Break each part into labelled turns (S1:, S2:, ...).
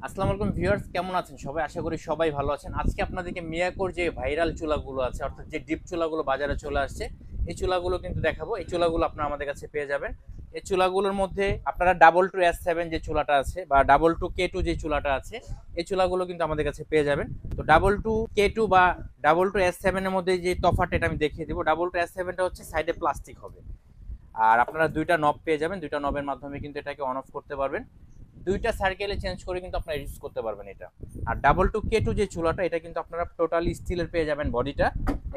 S1: আসসালামু আলাইকুম ভিউয়ার্স, কেমন আছেন সবাই? আশা করি সবাই ভালো আছেন। আজকে আপনাদেরকে মিয়াকোর যে ভাইরাল চুলাগুলো আছে, অর্থাৎ যে ডিপ চুলাগুলো বাজারে চলে আসছে, এই চুলাগুলো কিন্তু দেখাবো। এই চুলাগুলো আপনারা আমাদের কাছে পেয়ে যাবেন। এই চুলাগুলোর মধ্যে আপনারা ডাবল 2S7 যে চুলাটা আছে বা ডাবল 2K2 যে চুলাটা আছে, এই চুলাগুলো কিন্তু আমাদের কাছে পেয়ে যাবেন। তো ডাবল 2K2 বা ডাবল 2S7 এর মধ্যে যে তফাৎটা এটা আমি দেখিয়ে দিব। ডাবল 2S7টা হচ্ছে সাইডে প্লাস্টিক হবে। আর আপনারা দুইটা নব পেয়ে যাবেন, দুইটা নবের মাধ্যমে কিন্তু এটাকে অন অফ করতে পারবেন। দুইটা সার্কেলে চেঞ্জ করে কিন্তু আপনারা ইউজ করতে পারবেন এটা। আর ডাবল 2K2 যে চুলাটা, এটা কিন্তু আপনারা টোটালি স্টিলের পেয়ে যাবেন বডিটা।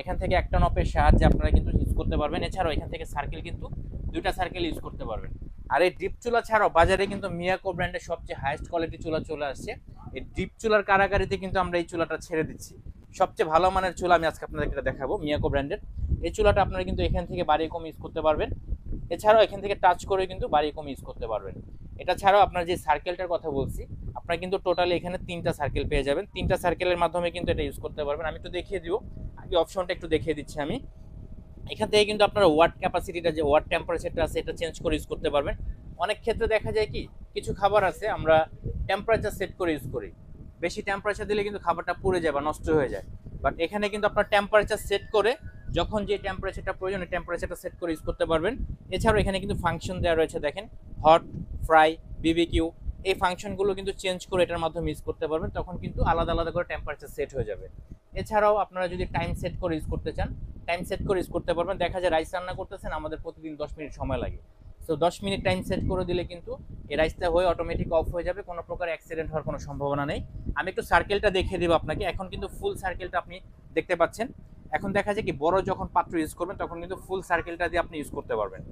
S1: এখান থেকে একটা নপের সাহায্যে আপনারা কিন্তু ইউজ করতে পারবেন। এছাড়াও এখান থেকে সার্কেল কিন্তু দুইটা সার্কেল ইউজ করতে পারবেন। আর এই ডিপ চুলা ছাড়াও বাজারে কিন্তু মিয়াকো ব্র্যান্ডের সবচেয়ে হাইয়েস্ট কোয়ালিটি চুলা চলে আসছে। এই ডিপ চুলার কারাগারিতে কিন্তু আমরা এই চুলাটা ছেড়ে দিচ্ছি। সবচেয়ে ভালো মানের চুলা আমি আজকে আপনাদেরকে দেখাবো, মিয়াকো ব্র্যান্ডের। এই চুলাটা আপনারা কিন্তু এখান থেকে বাড়ি কম ইউজ করতে পারবেন। এছাড়াও এখান থেকে টাচ করে কিন্তু বাড়ি কম ইউজ করতে পারবেন। এটা ছাড়াও আপনার যে সার্কেলটার কথা বলছি, আপনারা কিন্তু টোটালি এখানে তিনটা সার্কেল পেয়ে যাবেন। তিনটা সার্কেলের মাধ্যমে কিন্তু এটা ইউজ করতে পারবেন। আমি একটু দেখিয়ে দিব, আগে অপশনটা একটু দেখিয়ে দিচ্ছি আমি। এখান থেকে কিন্তু আপনারা ওয়াট ক্যাপাসিটিটা, যে ওয়াট টেম্পারেচারটা আছে, এটা চেঞ্জ করে ইউজ করতে পারবেন। অনেক ক্ষেত্রে দেখা যায় কি, কিছু খাবার আছে আমরা টেম্পারেচার সেট করে ইউজ করি। বেশি টেম্পারেচার দিলে কিন্তু খাবারটা পুড়ে যায় বা নষ্ট হয়ে যায়। বাট এখানে কিন্তু আপনার টেম্পারেচার সেট করে যখন যে টেম্পারেচারটা প্রয়োজন, এই টেম্পারেচারটা সেট করে ইউজ করতে পারবেন। এছাড়াও এখানে কিন্তু ফাংশন দেওয়া রয়েছে, দেখেন, হট, ফ্রাই, বিবিকিউ। এই ফাংশনগুলো কিন্তু চেঞ্জ করে এটার মাধ্যমে ইউজ করতে পারবেন। তখন কিন্তু আলাদা আলাদা করে টেম্পারেচার সেট হয়ে যাবে। এছাড়াও আপনারা যদি টাইম সেট করে ইউজ করতে চান, টাইম সেট করে ইউজ করতে পারবেন। দেখা যায় রাইস রান্না করতেছেন, আমাদের প্রতিদিন 10 মিনিট সময় লাগে। সো 10 মিনিট টাইম সেট করে দিলে কিন্তু এই রাইসটা হয়ে অটোমেটিক অফ হয়ে যাবে, কোনো প্রকার অ্যাক্সিডেন্ট হওয়ার কোনো সম্ভাবনা নেই। আমি একটু সার্কেলটা দেখিয়ে দেবো আপনাকে। এখন কিন্তু ফুল সার্কেলটা আপনি দেখতে পাচ্ছেন। এখন দেখা যায় কি, বড় যখন পাত্র ইউজ করবেন তখন কিন্তু ফুল সার্কেলটা দিয়ে আপনি ইউজ করতে পারবেন।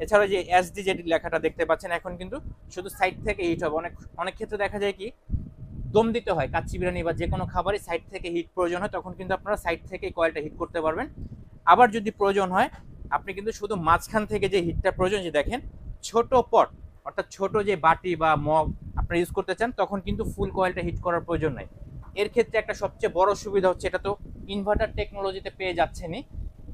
S1: এছাড়া যে SD যে লেখাটা দেখতে পাচ্ছেন, এখন কিন্তু শুধু সাইড থেকে হিট হবে। অনেক অনেক ক্ষেত্রে দেখা যায় কি, দম দিতে হয় কাচ্চি বিরিয়ানি বা যে কোনো খাবারই সাইড থেকে হিট প্রয়োজন হয়, তখন কিন্তু আপনারা সাইড থেকে কয়েলটা হিট করতে পারবেন। আবার যদি প্রয়োজন হয়, আপনি কিন্তু শুধু মাঝখান থেকে যে হিটটা প্রয়োজন, যে দেখেন ছোট পট, অর্থাৎ ছোট যে বাটি বা মগ আপনারা ইউজ করতে চান, তখন কিন্তু ফুল কয়েলটা হিট করার প্রয়োজন নাই। এর ক্ষেত্রে একটা সবচেয়ে বড় সুবিধা হচ্ছে, এটা তো ইনভার্টার টেকনোলজিতে পেয়ে যাচ্ছেনই।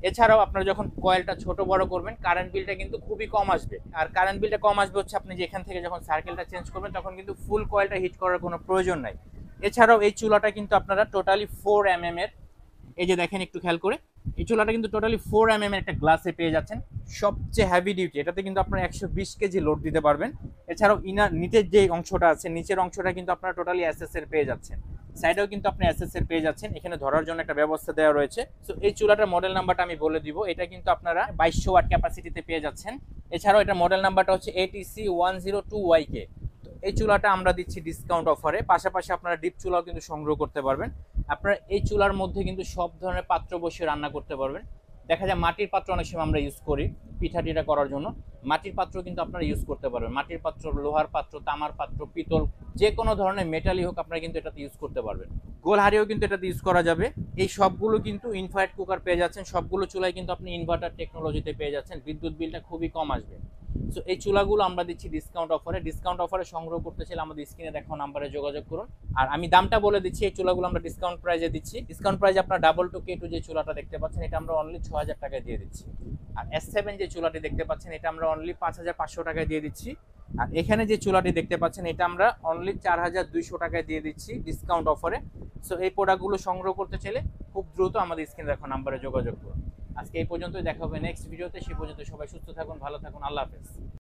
S1: এছাড়াও আপনারা যখন কয়েলটা ছোট বড় করবেন, কারেন্ট বিলটা কিন্তু খুবই কম আসবে। আর কারেন্ট বিলটা কম আসবে হচ্ছে, আপনি যেখান থেকে যখন সার্কেলটা চেঞ্জ করবেন তখন কিন্তু ফুল কয়েলটা হিট করার কোনো প্রয়োজন নাই। এছাড়াও এই চুলাটা কিন্তু আপনারা টোটালি 4 mm এর, এই যে দেখেন একটু খেয়াল করে, এই চুলাটা কিন্তু টোটালি 4 mm এর একটা গ্লাসে পেয়ে যাচ্ছেন। সবচেয়ে হেভি ডিউটি, এটাতে কিন্তু আপনারা 120 কেজি লোড দিতে পারবেন। এছাড়াও ইনার নিচের যে অংশটা আছে, নিচের অংশটা কিন্তু আপনারা টোটালি SS এর পেয়ে যাচ্ছেন। সাইডেও কিন্তু আপনি SS এর পেয়ে যাচ্ছেন। এখানে ধরার জন্য একটা ব্যবস্থা দেওয়া রয়েছে। সো এই চুলাটার মডেল নাম্বারটা আমি বলে দিব। এটা কিন্তু আপনারা 2200 ওয়াট ক্যাপাসিটিতে পেয়ে যাচ্ছেন। এছাড়াও এটা মডেল নাম্বারটা হচ্ছে ATC102YK। এই চুলাটা আমরা দিচ্ছি ডিসকাউন্ট অফারে। পাশাপাশি আপনারা ডিপ চুলাও কিন্তু সংগ্রহ করতে পারবেন। আপনারা এই চুলার মধ্যে কিন্তু সব ধরনের পাত্র বসিয়ে রান্না করতে পারবেন। দেখা যায় মাটির পাত্র অনেক সময় আমরা ইউজ করি পিঠা টিঠা করার জন্য, মাটির পাত্র কিন্তু আপনারা ইউজ করতে পারবেন। মাটির পাত্র, লোহার পাত্র, তামার পাত্র, পিতল, যে কোনো ধরনের মেটালই হোক আপনারা কিন্তু এটাতে ইউজ করতে পারবেন। গোল হাড়িও কিন্তু এটাতে ইউজ করা যাবে। এই সবগুলো কিন্তু ইনফ্রারেড কুকার পেয়ে যাচ্ছেন। সবগুলো চুলাই কিন্তু আপনি ইনভার্টার টেকনোলজিতে পেয়ে যাচ্ছেন। বিদ্যুৎ বিলটা খুবই কম আসবে। সো এই চুলাগুলো আমরা দিচ্ছি ডিসকাউন্ট অফারে। ডিসকাউন্ট অফারে সংগ্রহ করতে চাইলে আমাদের স্ক্রিনে দেখানো নাম্বারে যোগাযোগ করুন। আর আমি দামটা বলে দিচ্ছি, এই চুলাগুলো আমরা ডিসকাউন্ট প্রাইজে দিচ্ছি। ডিসকাউন্ট প্রাইজে আপনার ডাবল 2K2 যে চুলাটা দেখতে পাচ্ছেন, এটা আমরা অনলি 6000 টাকায় দিয়ে দিচ্ছি। আর S7 যে চুলাটি দেখতে পাচ্ছেন, এটা আমরা অনলি 5500 টাকায় দিয়ে দিচ্ছি। আর এখানে যে চুলাটি দেখতে পাচ্ছেন, এটা আমরা অনলি 4200 টাকায় দিয়ে দিচ্ছি ডিসকাউন্ট অফারে। সো এই প্রোডাক্টগুলো সংগ্রহ করতে চাইলে খুব দ্রুত আমাদের স্ক্রিনে দেখানো নাম্বারে যোগাযোগ করুন। আজকে এই পর্যন্তই, দেখা হবে নেক্সট ভিডিওতে। সে পর্যন্ত সবাই সুস্থ থাকুন, ভালো থাকুন, আল্লাহ হাফেজ।